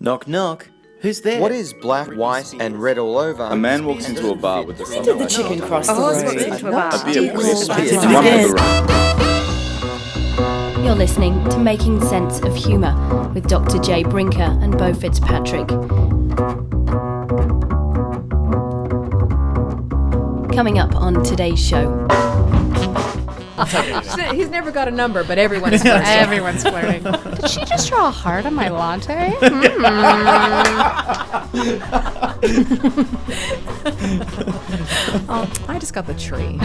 Knock, knock. Who's there? What is black, white, and red all over? A man walks into a bar with the front Did the chicken cross the road? a beer crisp in Begin. one of the room. You're listening to Making Sense of Humour with Dr. Jay Brinker and Beau Fitzpatrick. Coming up on today's show. He's never got a number, but everyone's flirting. Everyone's flirting. Did she just draw a heart on my latte? Oh, I just got the tree.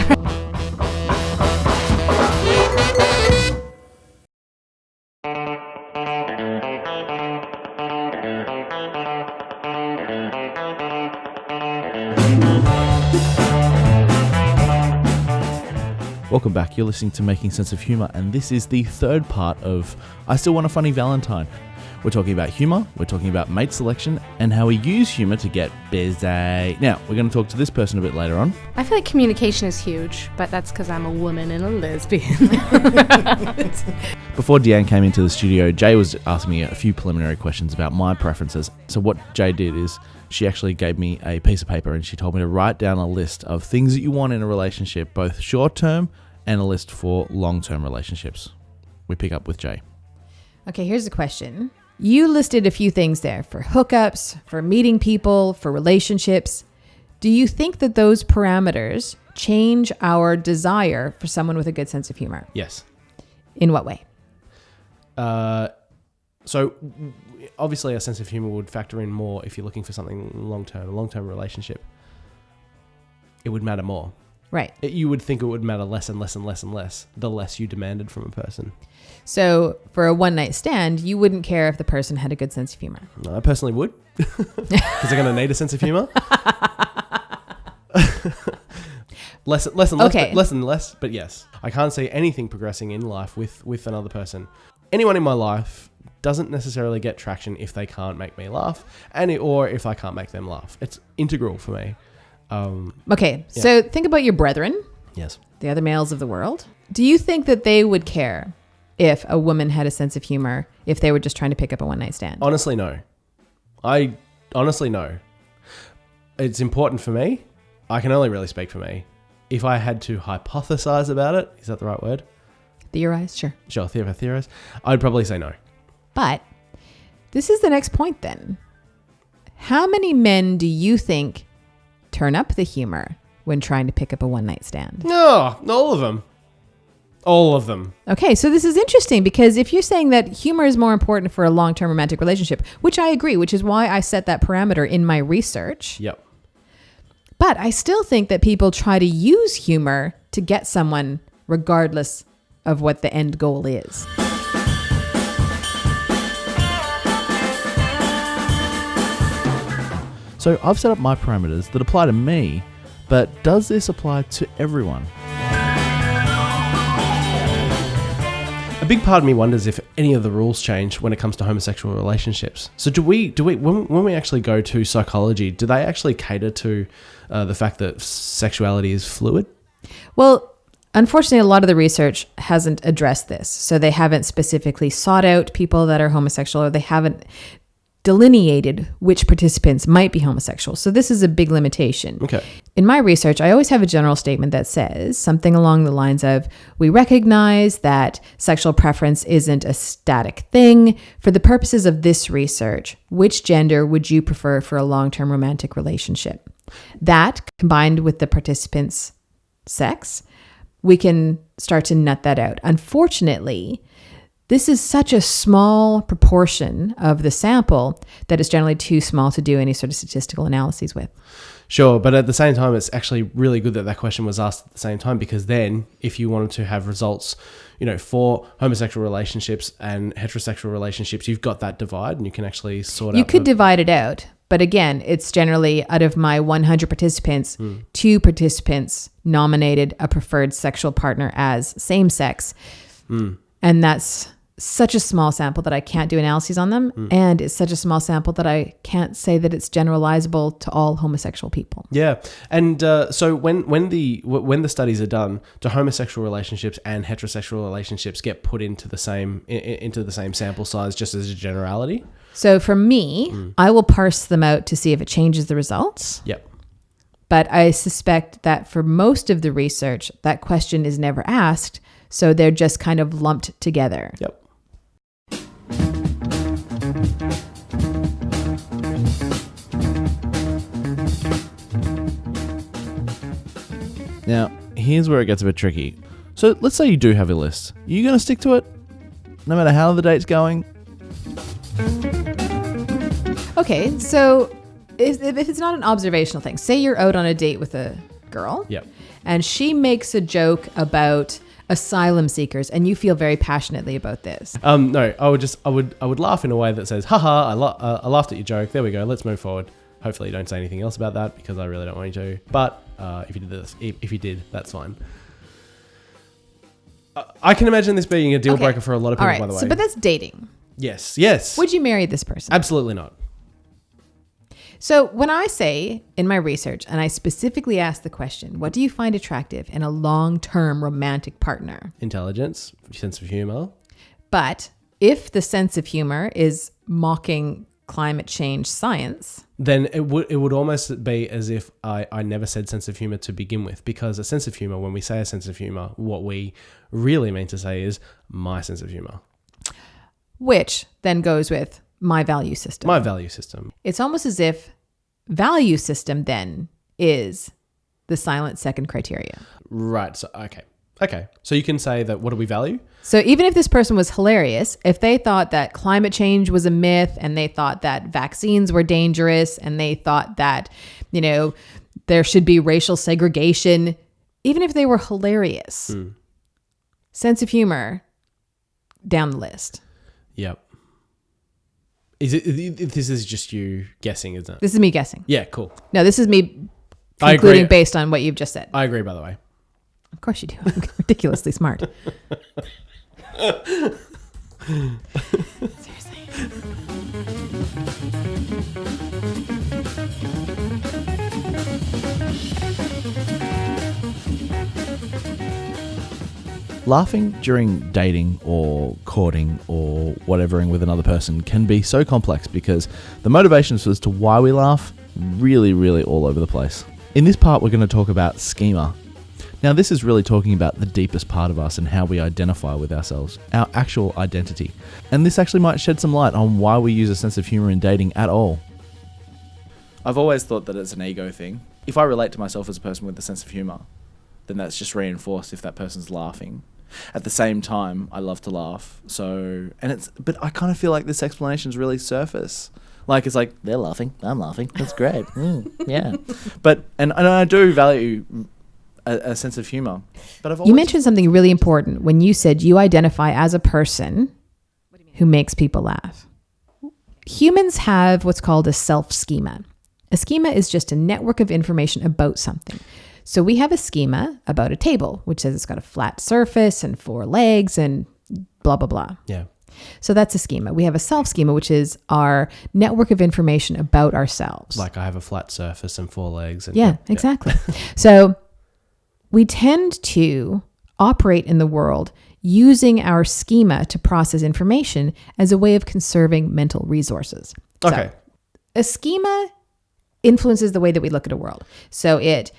Welcome back. You're listening to Making Sense of Humour, and this is the third part of I Still Want a Funny Valentine. We're talking about humour, we're talking about mate selection, and how we use humour to get busy. Now, we're going to talk to this person a bit later on. I feel like communication is huge, but that's because I'm a woman and a lesbian. Before Deanne came into the studio, Jay was asking me a few preliminary questions about my preferences. So what Jay did is she actually gave me a piece of paper and she told me to write down a list of things that you want in a relationship, both short-term and a list for long-term relationships. We pick up with Jay. Okay, here's the question. You listed a few things there for hookups, for meeting people, for relationships. Do you think that those parameters change our desire for someone with a good sense of humor? Yes. In what way? So obviously a sense of humor would factor in more if you're looking for something long-term, a long-term relationship. It would matter more. Right. You would think it would matter less and less and less and less the less you demanded from a person. So for a one-night stand, you wouldn't care if the person had a good sense of humor? No, I personally would. Because they're going to need a sense of humor. less and less, Okay. less and less, but yes. I can't see anything progressing in life with another person. Anyone in my life doesn't necessarily get traction if they can't make me laugh, or if I can't make them laugh. It's integral for me. Okay, so think about your brethren, Yes. the other males of the world. Do you think that they would care if a woman had a sense of humor if they were just trying to pick up a one-night stand? Honestly, no. I honestly no. It's important for me. I can only really speak for me. If I had to hypothesize about it, is that the right word? Theorize, sure. Sure, theorize. I'd probably say no. But this is the next point then. How many men do you think turn up the humor when trying to pick up a one-night stand? No, all of them. All of them. Okay, so this is interesting because if you're saying that humor is more important for a long-term romantic relationship, which I agree, which is why I set that parameter in my research. Yep. But I still think that people try to use humor to get someone regardless of what the end goal is. So I've set up my parameters that apply to me, but does this apply to everyone? A big part of me wonders if any of the rules change when it comes to homosexual relationships. So do we when we actually go to psychology, do they actually cater to the fact that sexuality is fluid? Well, unfortunately, a lot of the research hasn't addressed this. So they haven't specifically sought out people that are homosexual, or they haven't delineated which participants might be homosexual. So this is a big limitation. Okay. In my research, I always have a general statement that says something along the lines of, we recognize that sexual preference isn't a static thing. For the purposes of this research, which gender would you prefer for a long-term romantic relationship? That, combined with the participants' sex, we can start to nut that out. Unfortunately, this is such a small proportion of the sample that it's generally too small to do any sort of statistical analyses with. Sure, but at the same time, it's actually really good that that question was asked at the same time, because then if you wanted to have results, for homosexual relationships and heterosexual relationships, you've got that divide and you can actually sort out. You could divide it out, but again, it's generally out of my 100 participants, 2 participants nominated a preferred sexual partner as same sex. And that's such a small sample that I can't do analyses on them. And it's such a small sample that I can't say that it's generalizable to all homosexual people. Yeah. And so when the studies are done, do homosexual relationships and heterosexual relationships get put into the same sample size just as a generality? So for me, I will parse them out to see if it changes the results. Yep. But I suspect that for most of the research, that question is never asked. So they're just kind of lumped together. Yep. Now, here's where it gets a bit tricky. So let's say you do have a list. Are you going to stick to it? No matter how the date's going? Okay, so if it's not an observational thing, say you're out on a date with a girl. Yep. And she makes a joke about asylum seekers, and you feel very passionately about this. No, I would laugh in a way that says, haha, I laughed at your joke. There we go. Let's move forward. Hopefully you don't say anything else about that because I really don't want you to. But if you did, that's fine. I can imagine this being a deal breaker for a lot of people, All right, by the way. so, but that's dating. Yes. Would you marry this person? Absolutely not. So when I say in my research, and I specifically ask the question, what do you find attractive in a long-term romantic partner? Intelligence, sense of humor. But if the sense of humor is mocking climate change science, then it would almost be as if I never said sense of humor to begin with, because a sense of humor, when we say a sense of humor, what we really mean to say is my sense of humor. which then goes with my value system. My value system. It's almost as if value system then is the silent second criteria. Right. So, okay. So you can say that what do we value? So even if this person was hilarious, if they thought that climate change was a myth and they thought that vaccines were dangerous and they thought that, there should be racial segregation, even if they were hilarious, sense of humor down the list. Yep. This is just you guessing, isn't it? This is me guessing. Yeah, cool. No, this is me I agree. concluding based on what you've just said. I agree, by the way. Of course you do. I'm ridiculously smart. Seriously. Laughing during dating or courting or whatevering with another person can be so complex because the motivations as to why we laugh really, really all over the place. In this part, we're going to talk about schema. Now, this is really talking about the deepest part of us and how we identify with ourselves, our actual identity. And this actually might shed some light on why we use a sense of humor in dating at all. I've always thought that it's an ego thing. If I relate to myself as a person with a sense of humor, then that's just reinforced if that person's laughing. At the same time, I love to laugh. But I kind of feel like this explanation is really surface. It's like, they're laughing, I'm laughing, that's great. Yeah. But, and I do value a sense of humor. But you mentioned something really important when you said you identify as a person who makes people laugh. Humans have what's called a self-schema. A schema is just a network of information about something. So we have a schema about a table, which says it's got a flat surface and 4 legs and blah, blah, blah. Yeah. So that's a schema. We have a self-schema, which is our network of information about ourselves. Like I have a flat surface and 4 legs. And yeah, exactly. So we tend to operate in the world using our schema to process information as a way of conserving mental resources. Okay. So a schema influences the way that we look at a world. So it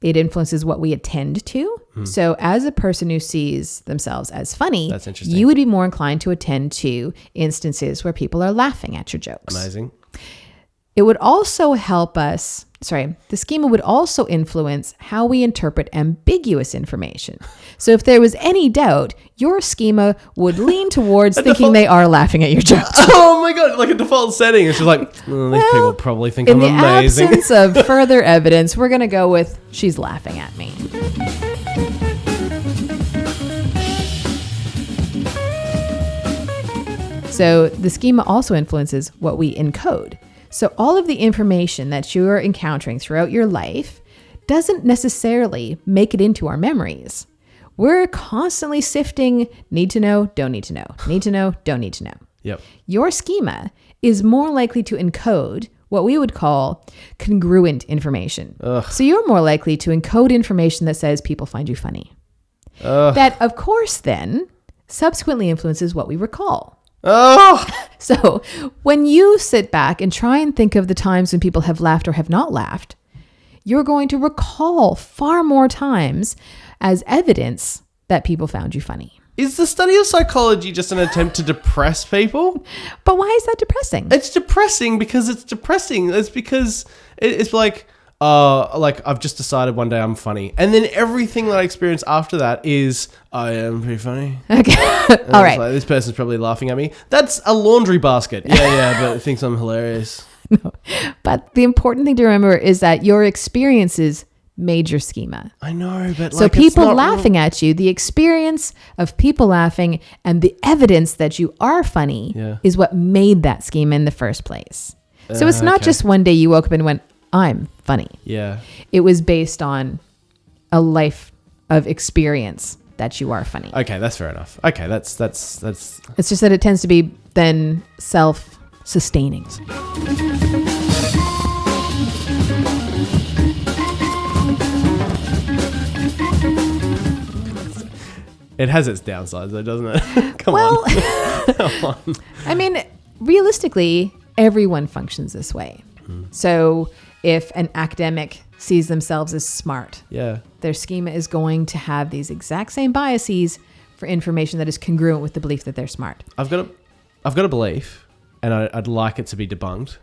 influences what we attend to. So as a person who sees themselves as funny, that's interesting. You would be more inclined to attend to instances where people are laughing at your jokes. Amazing. It would also the schema would also influence how we interpret ambiguous information. So if there was any doubt, your schema would lean towards thinking they are laughing at your jokes. Oh my God, like a default setting. It's just like, these people probably think I'm amazing. In the absence of further evidence, we're going to go with, she's laughing at me. So the schema also influences what we encode. So all of the information that you're encountering throughout your life doesn't necessarily make it into our memories. We're constantly sifting need to know, don't need to know, need to know, don't need to know. Yep. Your schema is more likely to encode what we would call congruent information. So you're more likely to encode information that says people find you funny. That, of course, then subsequently influences what we recall. Oh, So when you sit back and try and think of the times when people have laughed or have not laughed, you're going to recall far more times as evidence that people found you funny. is the study of psychology just an attempt to depress people? But why is that depressing? It's depressing because it's depressing. It's because it's like I've just decided one day I'm funny, and then everything that I experience after that is I am pretty funny. Okay. And All it's right. like, this person's probably laughing at me. That's a laundry basket. Yeah, but it thinks I'm hilarious. No. But the important thing to remember is that your experiences made your schema. I know, but So like, it's people not laughing at you, the experience of people laughing and the evidence that you are funny is what made that schema in the first place. So it's not okay. just one day you woke up and went, I'm funny. Yeah. It was based on a life of experience that you are funny. Okay, that's fair enough. Okay, that's It's just that it tends to be then self-sustaining. it has its downsides though, doesn't it? Come Well, on. Come on. I mean, realistically, everyone functions this way. So if an academic sees themselves as smart, Yeah. their schema is going to have these exact same biases for information that is congruent with the belief that they're smart. I've got a belief, and I'd like it to be debunked,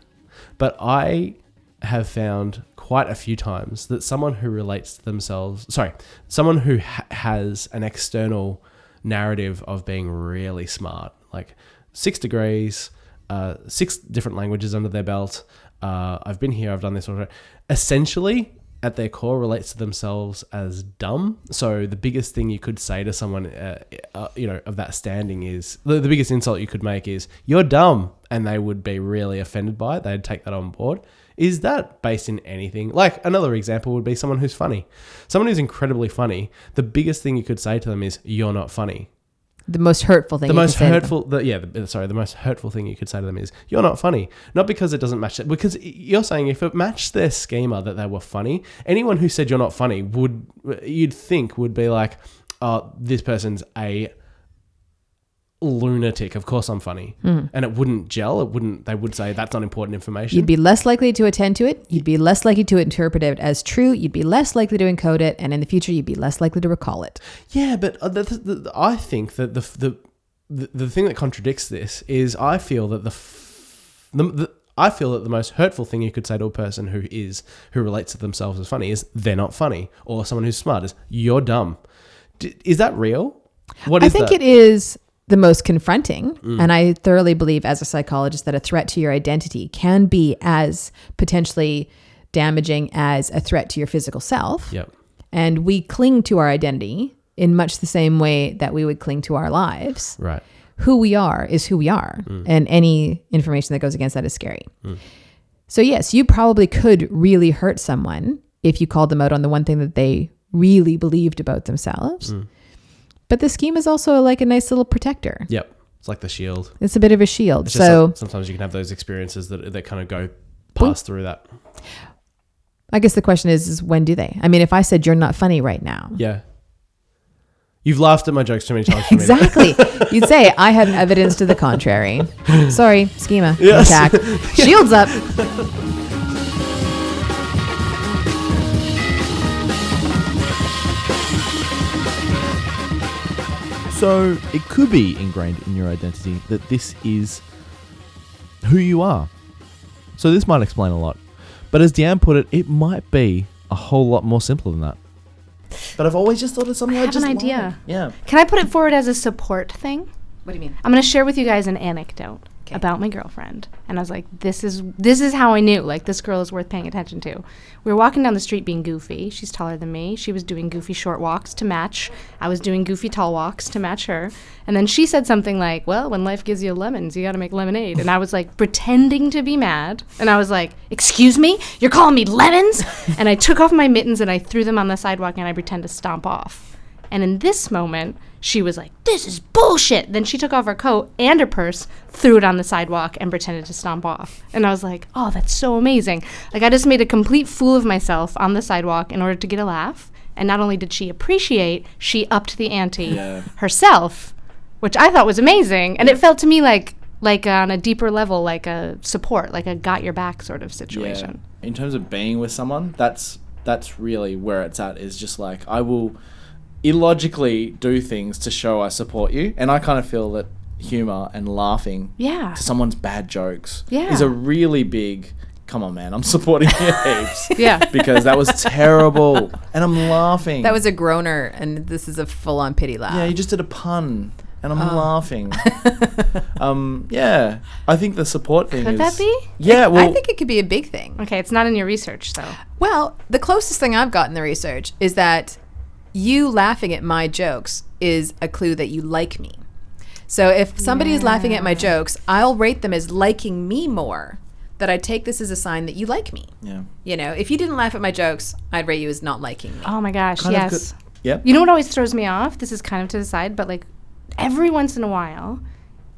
but I have found quite a few times that someone who relates to themselves, someone who has an external narrative of being really smart, like 6 degrees, 6 different languages under their belt. I've been here, I've done this, essentially at their core relates to themselves as dumb. So the biggest thing you could say to someone, of that standing is, the biggest insult you could make is, you're dumb. And they would be really offended by it. They'd take that on board. Is that based in anything? Like another example would be someone who's funny. Someone who's incredibly funny. The biggest thing you could say to them is, you're not funny. The most hurtful thing. The you most can say to them. hurtful, the most hurtful thing you could say to them is, you're not funny. Not because it doesn't match it, because you're saying if it matched their schema that they were funny, anyone who said you're not funny you'd think would be like, oh, this person's a lunatic. Of course I'm funny. And it wouldn't gel. They would say that's not important information. You'd be less likely to attend to it. You'd be less likely to interpret it as true. You'd be less likely to encode it. And in the future, you'd be less likely to recall it. Yeah, but I think that the thing that contradicts this is I feel that the most hurtful thing you could say to a person who relates to themselves as funny is they're not funny, or someone who's smart is you're dumb. Is that real? I think it is the most confronting. And I thoroughly believe as a psychologist that a threat to your identity can be as potentially damaging as a threat to your physical self. Yep. And we cling to our identity in much the same way that we would cling to our lives. Right. Who we are is who we are. And any information that goes against that is scary. So yes, you probably could really hurt someone if you called them out on the one thing that they really believed about themselves. But the scheme is also like a nice little protector. Yep. It's like the shield. It's a bit of a shield. It's just So like sometimes you can have those experiences that kind of go pass through that. I guess the question is when do they? I mean, if I said you're not funny right now. Yeah. You've laughed at my jokes too many times. For me. Exactly. You'd say, I have evidence to the contrary. Sorry, schema. Yes. Attack. Shields up. So it could be ingrained in your identity that this is who you are. So this might explain a lot. But as Deanne put it, it might be a whole lot more simple than that. But I've always just thought it's something I have an idea. Yeah. Can I put it forward as a support thing? What do you mean? I'm going to share with you guys an anecdote about my girlfriend. And I was like, this is how I knew, like, this girl is worth paying attention to. We were walking down the street being goofy. She's taller than me. She was doing goofy short walks to match. I was doing goofy tall walks to match her. And then she said something like, well, when life gives you lemons, you got to make lemonade. And I was like pretending to be mad. And I was like, excuse me? You're calling me lemons? And I took off my mittens and I threw them on the sidewalk and I pretended to stomp off. And in this moment, she was like, this is bullshit. Then she took off her coat and her purse, threw it on the sidewalk, and pretended to stomp off. And I was like, oh, that's so amazing. Like, I just made a complete fool of myself on the sidewalk in order to get a laugh. And not only did she appreciate, she upped the ante herself which I thought was amazing. And it felt to me like on a deeper level, like a support, like a got your back sort of situation. In terms of being with someone, that's really where it's at, is just like, I will illogically do things to show I support you. And I kind of feel that humor and laughing Yeah. to someone's bad jokes Yeah. is a really big, come on, man, I'm supporting you heaps. Yeah. Because that was terrible. And I'm laughing. That was a groaner, and this is a full-on pity laugh. Yeah, you just did a pun. And I'm laughing. Yeah. I think the support thing Could is... that be? Yeah, well... I think it could be a big thing. Okay, it's not in your research, though. Well, the closest thing I've got in the research is that you laughing at my jokes is a clue that you like me. So if somebody is laughing at my jokes, I'll rate them as liking me more. That I take this as a sign that you like me. Yeah. You know, if you didn't laugh at my jokes, I'd rate you as not liking me. Oh my gosh, Kind of yes. good. Yep. You know what always throws me off? This is kind of to the side, but like every once in a while,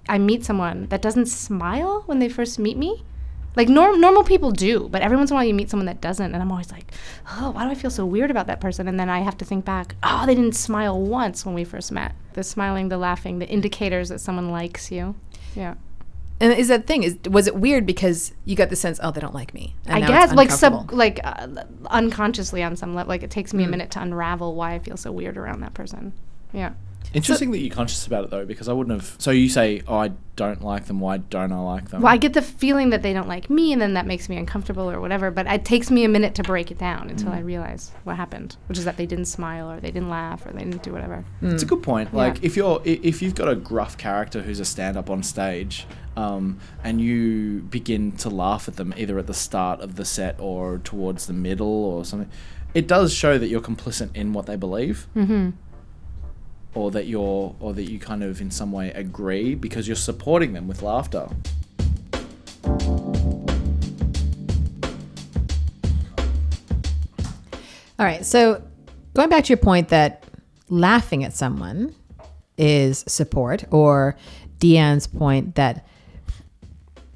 I meet someone that doesn't smile when they first meet me. Like normal people do, but every once in a while you meet someone that doesn't, and I'm always like, oh, why do I feel so weird about that person? And then I have to think back, oh, they didn't smile once when we first met. The smiling, the laughing, the indicators that someone likes you. Yeah. And is that thing, was it weird because you got the sense, oh, they don't like me? And I now guess it's unconsciously on some level, like it takes me a minute to unravel why I feel so weird around that person. Yeah. Interesting that you're conscious about it, though, because I wouldn't have... So you say, oh, I don't like them. Why don't I like them? Well, I get the feeling that they don't like me, and then that makes me uncomfortable or whatever. But it takes me a minute to break it down until I realize what happened, which is that they didn't smile or they didn't laugh or they didn't do whatever. It's a good point. Yeah. Like, if you've got a gruff character who's a stand-up on stage, and you begin to laugh at them either at the start of the set or towards the middle or something, it does show that you're complicit in what they believe. Mm-hmm. Or that you kind of in some way agree because you're supporting them with laughter. All right, so going back to your point that laughing at someone is support, or Deanne's point that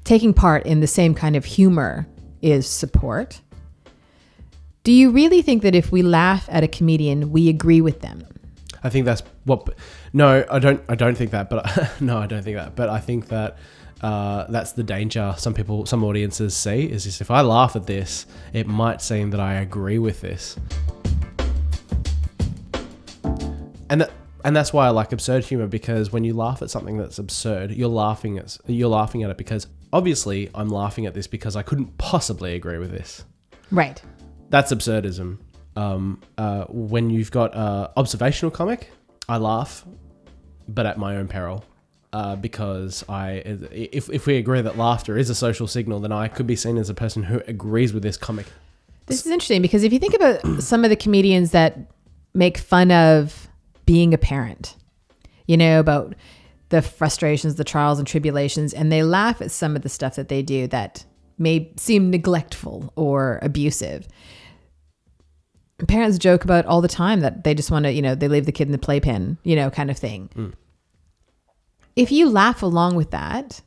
taking part in the same kind of humor is support, do you really think that if we laugh at a comedian, we agree with them? I think that's what. No, I don't think that. But no, I don't think that. But I think that that's the danger. Some audiences see is just, if I laugh at this, it might seem that I agree with this. And that's why I like absurd humor, because when you laugh at something that's absurd, you're laughing at it because obviously I'm laughing at this because I couldn't possibly agree with this. Right. That's absurdism. When you've got observational comic, I laugh, but at my own peril, because if we agree that laughter is a social signal, then I could be seen as a person who agrees with this comic. This is interesting because if you think about some of the comedians that make fun of being a parent, you know, about the frustrations, the trials and tribulations, and they laugh at some of the stuff that they do that may seem neglectful or abusive. Parents joke about all the time that they just want to, you know, they leave the kid in the playpen, you know, kind of thing. Mm. If you laugh along with that,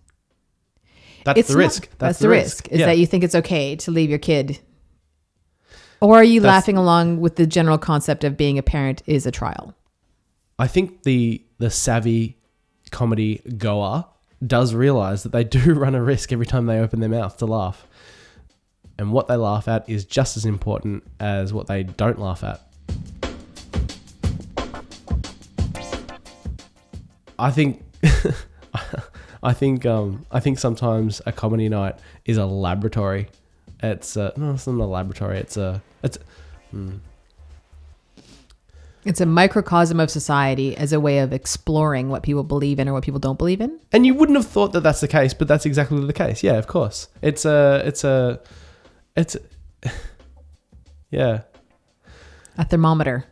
that's the risk. That's the risk. Is that you think it's okay to leave your kid, or are you laughing along with the general concept of being a parent is a trial? I think the savvy comedy goer does realize that they do run a risk every time they open their mouth to laugh. And what they laugh at is just as important as what they don't laugh at. I think sometimes a comedy night is a laboratory. It's not a laboratory. It's a microcosm of society as a way of exploring what people believe in or what people don't believe in. And you wouldn't have thought that that's the case, but that's exactly the case. Yeah, of course. Yeah. A thermometer.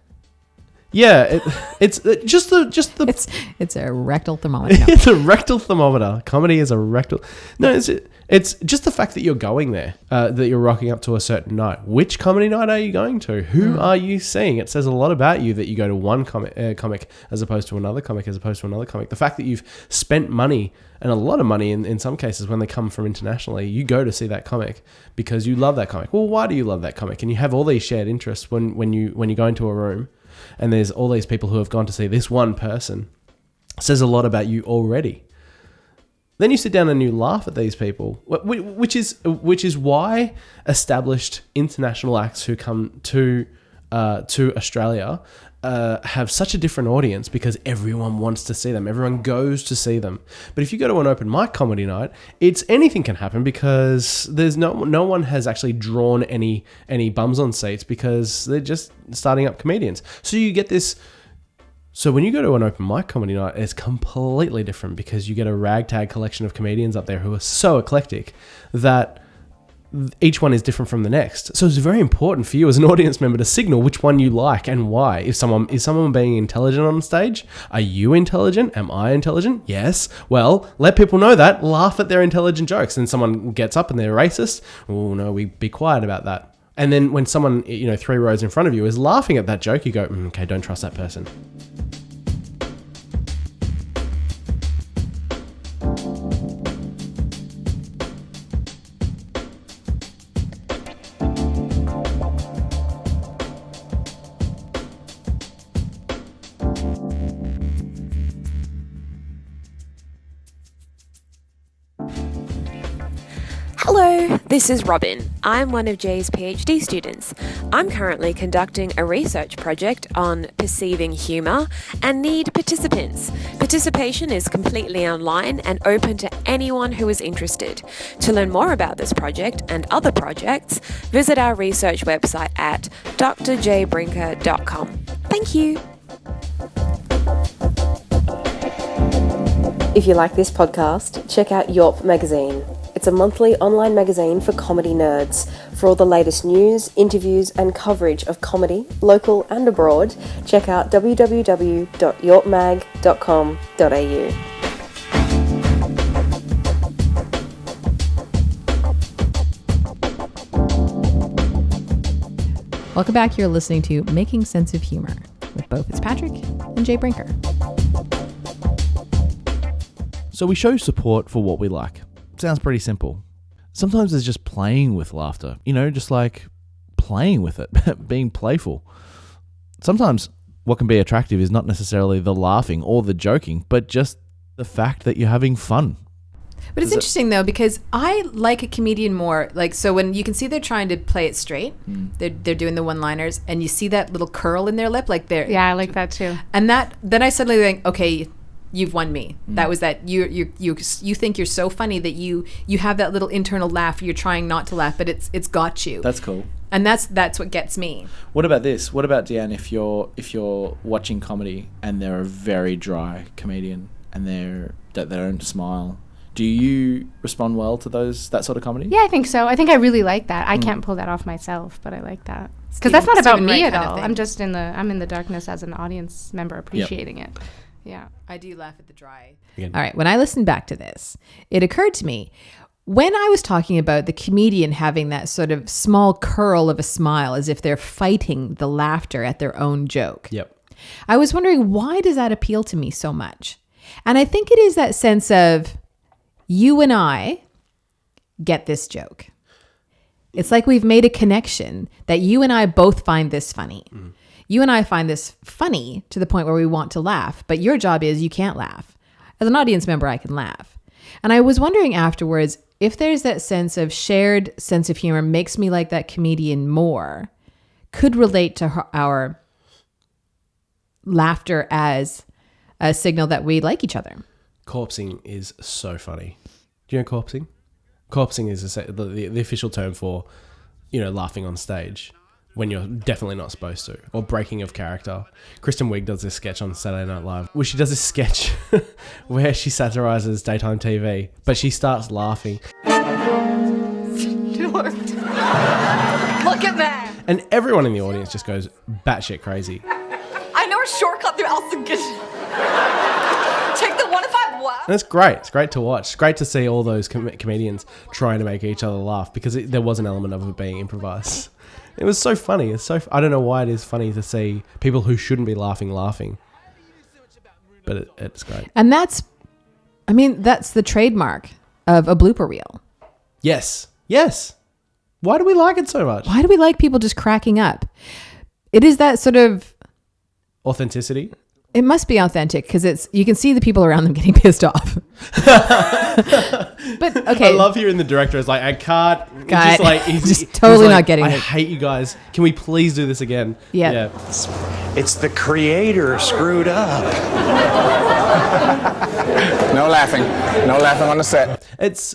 Yeah, it's just the. It's a rectal thermometer. No. It's a rectal thermometer. Comedy is a rectal. No, it's just the fact that you're going there, that you're rocking up to a certain night. Which comedy night are you going to? Who are you seeing? It says a lot about you that you go to one comic as opposed to another comic as opposed to another comic. The fact that you've spent money, and a lot of money in some cases when they come from internationally, you go to see that comic because you love that comic. Well, why do you love that comic? And you have all these shared interests when you go into a room and there's all these people who have gone to see this one person says a lot about you already. Then you sit down and you laugh at these people, which is why established international acts who come to Australia have such a different audience, because everyone wants to see them. Everyone goes to see them. But if you go to an open mic comedy night, it's anything can happen, because there's no one has actually drawn any bums on seats, because they're just starting up comedians. So you get this. So when you go to an open mic comedy night, it's completely different, because you get a ragtag collection of comedians up there who are so eclectic that each one is different from the next. So it's very important for you as an audience member to signal which one you like and why. Is someone being intelligent on stage? Are you intelligent? Am I intelligent? Yes. Well, let people know that. Laugh at their intelligent jokes. And someone gets up and they're racist. Oh no, we be quiet about that. And then when someone, 3 rows in front of you is laughing at that joke, you go, okay, don't trust that person. Hello, this is Robin. I'm one of Jay's PhD students. I'm currently conducting a research project on perceiving humour and need participants. Participation is completely online and open to anyone who is interested. To learn more about this project and other projects, visit our research website at drjbrinker.com. Thank you. If you like this podcast, check out Yorp Magazine. It's a monthly online magazine for comedy nerds. For all the latest news, interviews and coverage of comedy, local and abroad, check out www.yorpmag.com.au. Welcome back. You're listening to Making Sense of Humor with Bo Fitzpatrick and Jay Brinker. So we show support for what we like. Sounds pretty simple. Sometimes it's just playing with laughter, just like playing with it, being playful. Sometimes what can be attractive is not necessarily the laughing or the joking, but just the fact that you're having fun. But it's interesting though, because I like a comedian more, so when you can see they're trying to play it straight, they're doing the one-liners, and you see that little curl in their lip, Yeah, I like that too. And then I suddenly think, okay, you've won me. That was that you think you're so funny that you have that little internal laugh. You're trying not to laugh, but it's got you. That's cool. And that's what gets me. What about this? What about, Deanne, if you're watching comedy and they're a very dry comedian and they don't smile? Do you respond well to that sort of comedy? Yeah, I think so. I think I really like that. I can't pull that off myself, but I like that. Because that's not about me at all. I'm just in the darkness as an audience member appreciating it. Yeah. I do laugh at the dry. All right. When I listened back to this, it occurred to me, when I was talking about the comedian having that sort of small curl of a smile as if they're fighting the laughter at their own joke. Yep. I was wondering, why does that appeal to me so much? And I think it is that sense of, you and I get this joke. It's like we've made a connection that you and I both find this funny. You and I find this funny to the point where we want to laugh, but your job is you can't laugh. As an audience member, I can laugh. And I was wondering afterwards if there's that shared sense of humor makes me like that comedian more, could relate to our laughter as a signal that we like each other. Corpsing is so funny. Do you know corpsing? Corpsing is the official term for, laughing on stage when you're definitely not supposed to, or breaking of character. Kristen Wiig does this sketch on Saturday Night Live where she does this sketch where she satirizes daytime TV, but she starts laughing. It worked. Look at that. And everyone in the audience just goes batshit crazy. I know a shortcut through Alsagood. Take the 105 left. And it's great. It's great to watch. It's great to see all those comedians trying to make each other laugh, because there was an element of it being improvised. It was so funny. I don't know why it is funny to see people who shouldn't be laughing. But it's great. And that's the trademark of a blooper reel. Yes. Why do we like it so much? Why do we like people just cracking up? It is that sort of authenticity. It must be authentic because you can see the people around them getting pissed off. But okay, I love hearing the director is like, I can't. He's just totally not getting I it. hate you guys. Can we please do this again? Yeah. It's the creator screwed up. No laughing. No laughing on the set. It's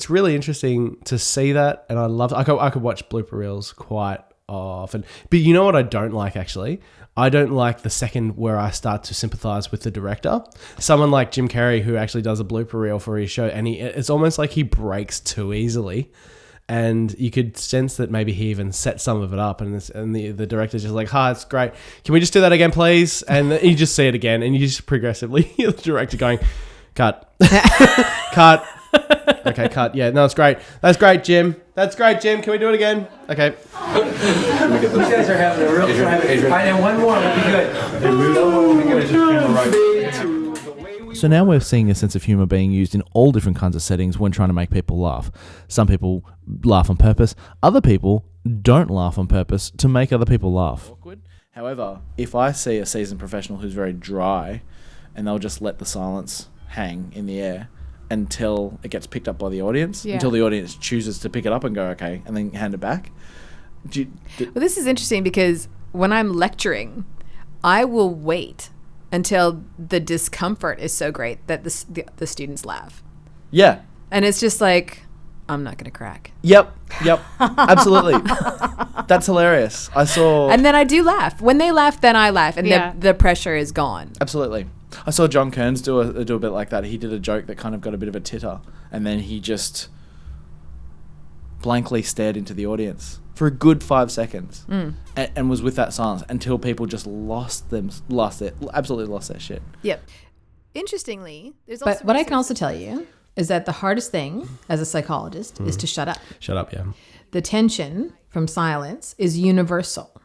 really interesting to see that, and I love. I could watch blooper reels quite often, but you know what I don't like actually. I don't like the second where I start to sympathize with the director. Someone like Jim Carrey, who actually does a blooper reel for his show, and it's almost like he breaks too easily. And you could sense that maybe he even set some of it up, and the director's just like, "Hi, it's great. Can we just do that again, please?" And you just see it again, and you just progressively hear the director going, "Cut, cut, okay, cut. Yeah, no, it's great. That's great, Jim. That's great, Jim. Can we do it again? Okay." You guys are having a real time. And one more would be good. So now we're seeing a sense of humour being used in all different kinds of settings when trying to make people laugh. Some people laugh on purpose. Other people don't laugh on purpose to make other people laugh. However, if I see a seasoned professional who's very dry and they'll just let the silence hang in the air until it gets picked up by the audience, until the audience chooses to pick it up and go, okay, and then hand it back. Well, this is interesting because when I'm lecturing, I will wait until the discomfort is so great that the students laugh. Yeah. And it's just like, I'm not going to crack. Yep. Absolutely. That's hilarious. And then I do laugh. When they laugh, then I laugh, and the pressure is gone. Absolutely. I saw John Kearns do a bit like that. He did a joke that kind of got a bit of a titter, and then he just blankly stared into the audience for a good 5 seconds and was with that silence until people just absolutely lost their shit. Yep. Interestingly, but what I can also tell you is that the hardest thing as a psychologist is to shut up. Shut up, yeah. The tension from silence is universal.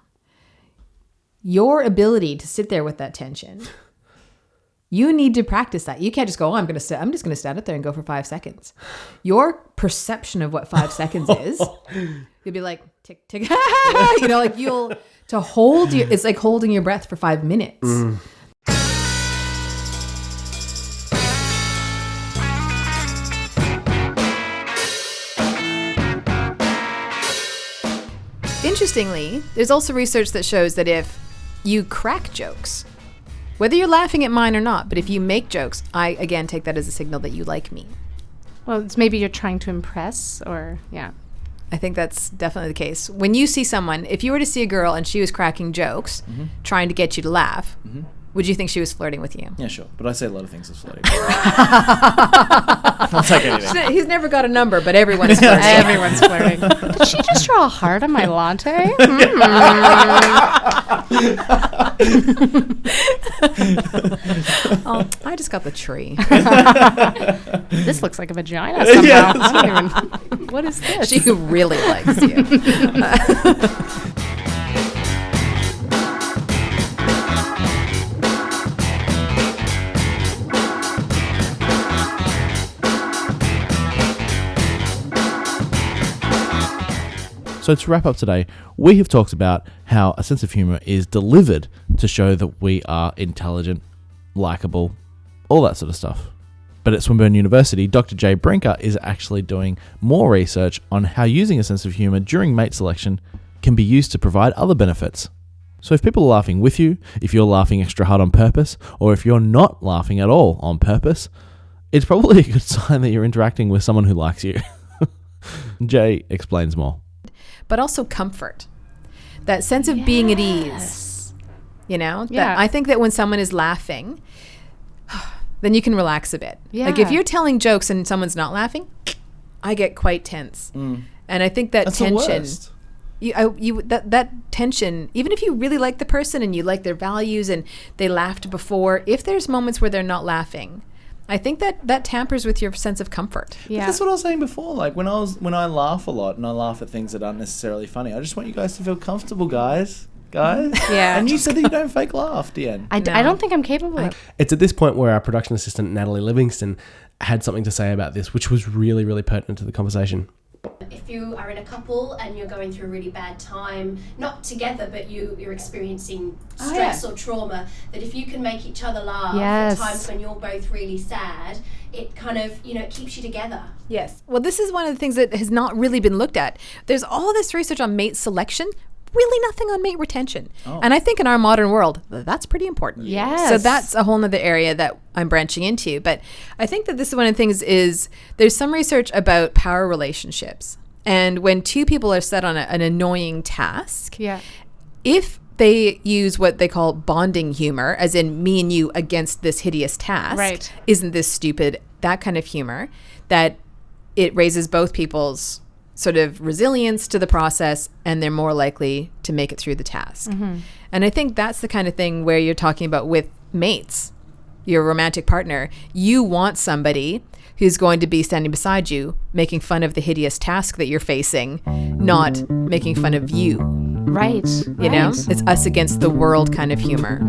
Your ability to sit there with that tension, you need to practice that. You can't just go, I'm just going to stand up there and go for 5 seconds. Your perception of what 5 seconds is, you'll be like, tick, tick, it's like holding your breath for 5 minutes. Interestingly, there's also research that shows that if you crack jokes, whether you're laughing at mine or not, but if you make jokes, I, again, take that as a signal that you like me. Well, it's maybe you're trying to impress or, yeah. I think that's definitely the case. When you see someone, if you were to see a girl and she was cracking jokes, trying to get you to laugh, would you think she was flirting with you? Yeah, sure. But I say a lot of things as flirting. I'll take anything. He's never got a number, but everyone's flirting. Everyone's flirting. Did she just draw a heart on my latte? Oh, I just got the tree. This looks like a vagina somehow. What is this? She really likes you. So to wrap up today, we have talked about how a sense of humour is delivered to show that we are intelligent, likeable, all that sort of stuff. But at Swinburne University, Dr. Jay Brinker is actually doing more research on how using a sense of humour during mate selection can be used to provide other benefits. So if people are laughing with you, if you're laughing extra hard on purpose, or if you're not laughing at all on purpose, it's probably a good sign that you're interacting with someone who likes you. Jay explains more. But also comfort. That sense of being at ease. You know? That I think that when someone is laughing, then you can relax a bit. Yeah. Like if you're telling jokes and someone's not laughing, I get quite tense. And I think that's tension. That tension, even if you really like the person and you like their values and they laughed before, if there's moments where they're not laughing, I think that tampers with your sense of comfort. Yeah, that's what I was saying before. Like when I laugh a lot and I laugh at things that aren't necessarily funny, I just want you guys to feel comfortable, guys. Yeah. And you said that you don't fake laugh, Deanne. I don't think I'm capable of. It's at this point where our production assistant Natalie Livingston had something to say about this, which was really, really pertinent to the conversation. If if you are in a couple and you're going through a really bad time, not together, but you're experiencing stress or trauma, that if you can make each other laugh at times when you're both really sad, it kind of, it keeps you together. Yes. Well, this is one of the things that has not really been looked at. There's all this research on mate selection, really nothing on mate retention. And I think in our modern world, that's pretty important. Yes. So that's a whole nother area that I'm branching into. But I think that this is one of the things is there's some research about power relationships. And when two people are set on an annoying task, if they use what they call bonding humor, as in me and you against this hideous task, isn't this stupid, that kind of humor, that it raises both people's sort of resilience to the process, and they're more likely to make it through the task. And I think that's the kind of thing where you're talking about with mates, your romantic partner. You want somebody who's going to be standing beside you, making fun of the hideous task that you're facing, not making fun of you. Right. You know? It's us against the world kind of humor.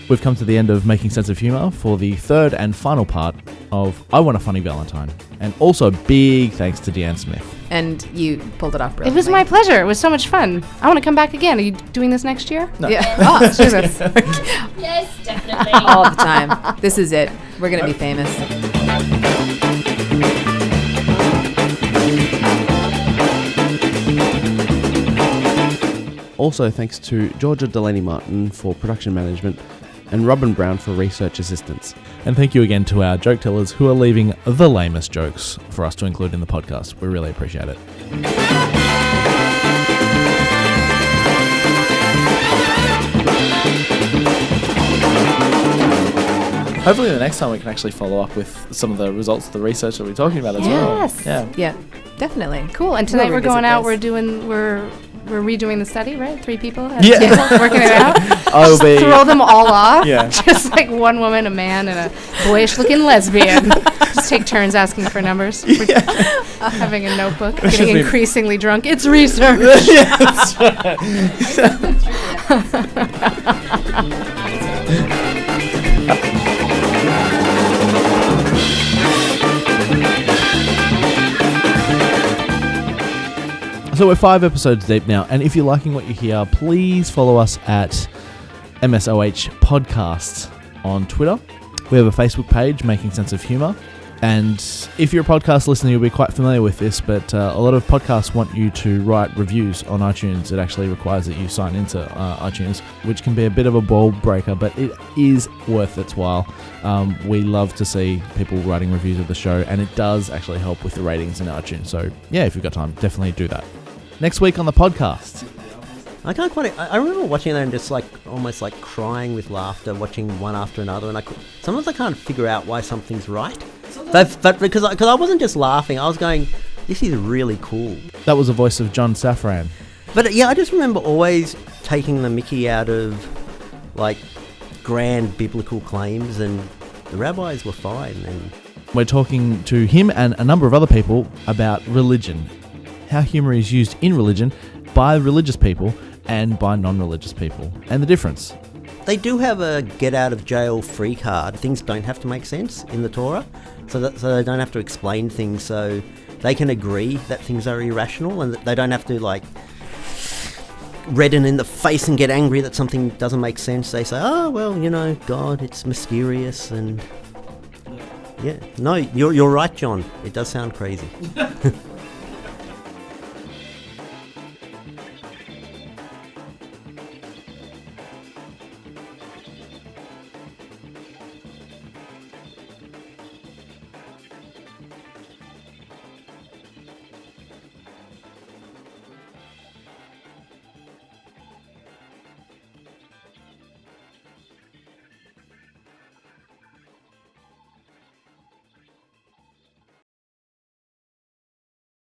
We've come to the end of Making Sense of Humour for the third and final part of I Want a Funny Valentine. And also big thanks to Deanne Smith. And you pulled it off brilliantly. It was my pleasure. It was so much fun. I want to come back again. Are you doing this next year? No. Yeah. Oh, Jesus. Yes, definitely. All the time. This is it. We're going to be famous. Also thanks to Georgia Delaney Martin for production management and Robin Brown for research assistance. And thank you again to our joke tellers who are leaving the lamest jokes for us to include in the podcast. We really appreciate it. Hopefully the next time we can actually follow up with some of the results of the research that we're talking about as well. Yeah, definitely. Cool. And tonight we're going out. this. We're redoing the study, right? 3 people at Yeah. the table, working it out. I'll Just throw them all off. Yeah. Just like one woman, a man, and a boyish-looking lesbian. Just take turns asking for numbers. Having a notebook, getting increasingly drunk. It's research. Yeah, that's right. So we're 5 episodes deep now, and if you're liking what you hear, please follow us at MSOH Podcasts on Twitter. We have a Facebook page, Making Sense of Humour, and if you're a podcast listener, you'll be quite familiar with this, but a lot of podcasts want you to write reviews on iTunes. It actually requires that you sign into iTunes, which can be a bit of a ball breaker, but it is worth its while. We love to see people writing reviews of the show, and it does actually help with the ratings in iTunes. So yeah, if you've got time, definitely do that. Next week on the podcast. I can't quite. I remember watching that and just almost crying with laughter, watching one after another, and sometimes I can't figure out why something's right. But because I wasn't just laughing, I was going, "This is really cool." That was the voice of John Safran. But yeah, I just remember always taking the mickey out of grand biblical claims, and the rabbis were fine. And we're talking to him and a number of other people about religion. How humour is used in religion by religious people and by non-religious people, and the difference. They do have a get-out-of-jail-free card. Things don't have to make sense in the Torah, so they don't have to explain things, so they can agree that things are irrational, and they don't have to, redden in the face and get angry that something doesn't make sense. They say, oh, well, God, it's mysterious, and... Yeah, no, you're right, John. It does sound crazy.